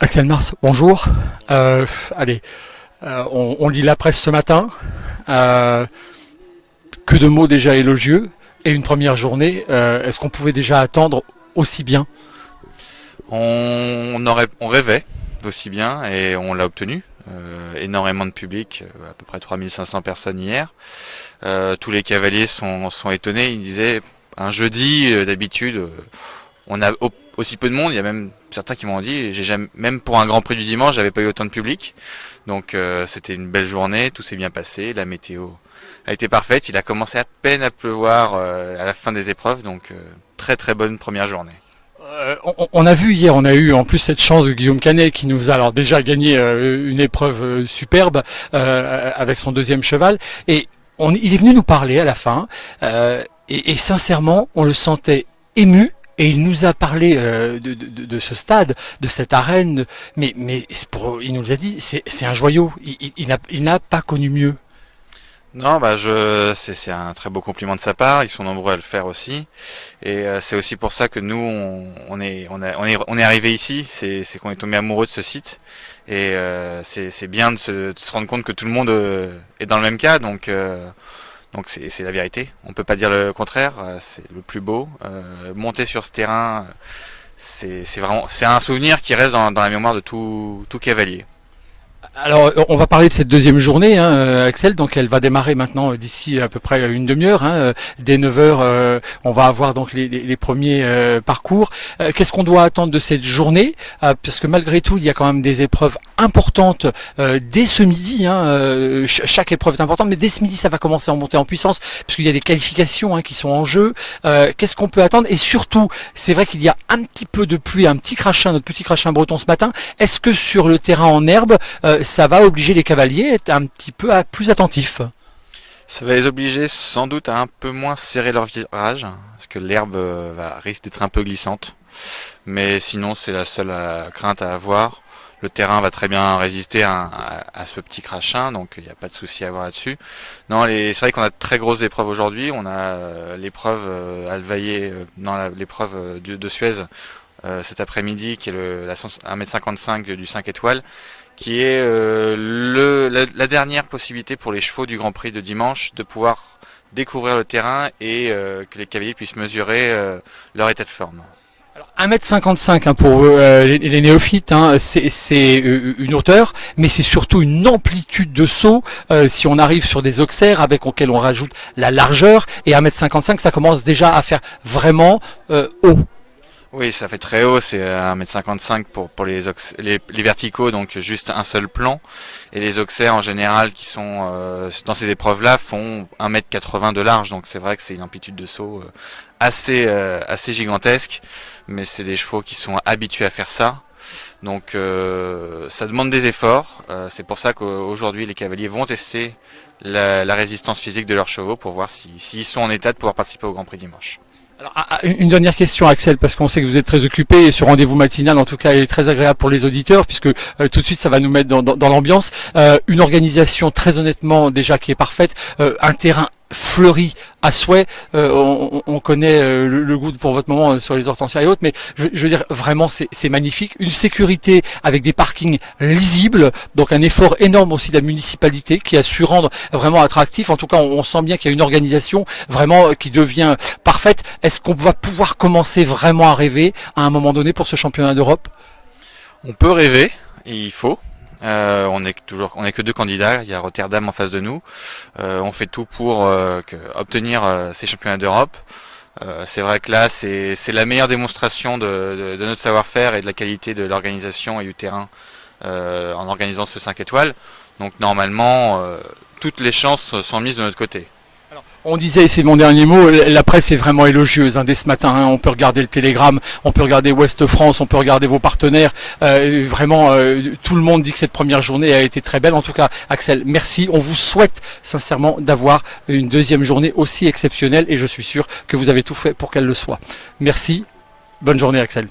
Axel Mars, bonjour. Allez, on lit la presse ce matin. Que de mots déjà élogieux. Et une première journée, est-ce qu'on pouvait déjà attendre aussi bien? On rêvait d'aussi bien et on l'a obtenu. Énormément de public, à peu près 3500 personnes hier. Tous les cavaliers sont étonnés. Ils disaient un jeudi d'habitude, on a aussi peu de monde. Il y a même certains qui m'ont dit, j'ai jamais, même pour un Grand Prix du dimanche, j'avais pas eu autant de public. Donc c'était une belle journée, tout s'est bien passé. La météo a été parfaite. Il a commencé à peine à pleuvoir à la fin des épreuves, donc très très bonne première journée. On a vu hier, on a eu en plus cette chance de Guillaume Canet qui nous a alors déjà gagné une épreuve superbe avec son deuxième cheval. Et il est venu nous parler à la fin. Et sincèrement, on le sentait ému. Et il nous a parlé de ce stade, de cette arène. Mais il nous a dit, c'est un joyau. Il n'a pas connu mieux. Non, c'est un très beau compliment de sa part. Ils sont nombreux à le faire aussi, et c'est aussi pour ça que nous on est arrivé ici. C'est qu'on est tombé amoureux de ce site, et c'est bien de se rendre compte que tout le monde est dans le même cas. Donc c'est la vérité. On peut pas dire le contraire. C'est le plus beau. Monter sur ce terrain, c'est un souvenir qui reste dans la mémoire de tout cavalier. Alors, on va parler de cette deuxième journée, Axel. Donc, elle va démarrer maintenant d'ici à peu près une demi-heure. Dès 9 heures, on va avoir donc les premiers parcours. Qu'est-ce qu'on doit attendre de cette journée? Parce que malgré tout, il y a quand même des épreuves importantes dès ce midi. Chaque épreuve est importante, mais dès ce midi, ça va commencer à monter en puissance, puisqu'il y a des qualifications qui sont en jeu. Qu'est-ce qu'on peut attendre? Et surtout, c'est vrai qu'il y a un petit peu de pluie, un petit crachin, notre petit crachin breton ce matin. Est-ce que sur le terrain en herbe, ça va obliger les cavaliers à être un petit peu plus attentifs? Ça va les obliger sans doute à un peu moins serrer leur virage, parce que l'herbe risque d'être un peu glissante. Mais sinon, c'est la seule crainte à avoir. Le terrain va très bien résister à ce petit crachin, donc il n'y a pas de souci à avoir là-dessus. Non, c'est vrai qu'on a de très grosses épreuves aujourd'hui. On a l'épreuve Alvaillé, l'épreuve de Suez cet après-midi, qui est la 1m55 du 5 étoiles, qui est la dernière possibilité pour les chevaux du Grand Prix de dimanche de pouvoir découvrir le terrain et que les cavaliers puissent mesurer leur état de forme. Alors, 1m55 pour les néophytes, c'est une hauteur, mais c'est surtout une amplitude de saut. Si on arrive sur des auxerres avec auxquels on rajoute la largeur, et 1m55, ça commence déjà à faire vraiment haut. Oui, ça fait très haut, c'est 1m55 pour les verticaux, donc juste un seul plan. Et les auxerres en général qui sont dans ces épreuves-là font 1m80 de large, donc c'est vrai que c'est une amplitude de saut assez gigantesque, mais c'est des chevaux qui sont habitués à faire ça. Donc ça demande des efforts, c'est pour ça qu'aujourd'hui les cavaliers vont tester la résistance physique de leurs chevaux pour voir s'ils sont en état de pouvoir participer au Grand Prix dimanche. Alors, une dernière question, Axel, parce qu'on sait que vous êtes très occupé et ce rendez-vous matinal, en tout cas, est très agréable pour les auditeurs, puisque tout de suite, ça va nous mettre dans l'ambiance. Une organisation très honnêtement déjà qui est parfaite, un terrain fleuri à souhait. On connaît le goût pour votre moment sur les hortensias et autres, mais je veux dire vraiment c'est magnifique. Une sécurité avec des parkings lisibles, donc un effort énorme aussi de la municipalité qui a su rendre vraiment attractif. En tout cas, on sent bien qu'il y a une organisation vraiment qui devient parfaite. Est-ce qu'on va pouvoir commencer vraiment à rêver à un moment donné pour ce championnat d'Europe? On peut rêver, et il faut. On est que deux candidats. Il y a Rotterdam en face de nous. On fait tout pour obtenir ces championnats d'Europe. C'est vrai que là, c'est la meilleure démonstration de notre savoir-faire et de la qualité de l'organisation et du terrain en organisant ce 5 étoiles. Donc normalement, toutes les chances sont mises de notre côté. Alors, on disait, et c'est mon dernier mot, la presse est vraiment élogieuse dès ce matin. On peut regarder le Télégramme, on peut regarder Ouest France, on peut regarder vos partenaires. Vraiment, tout le monde dit que cette première journée a été très belle. En tout cas, Axel, merci. On vous souhaite sincèrement d'avoir une deuxième journée aussi exceptionnelle et je suis sûr que vous avez tout fait pour qu'elle le soit. Merci. Bonne journée, Axel.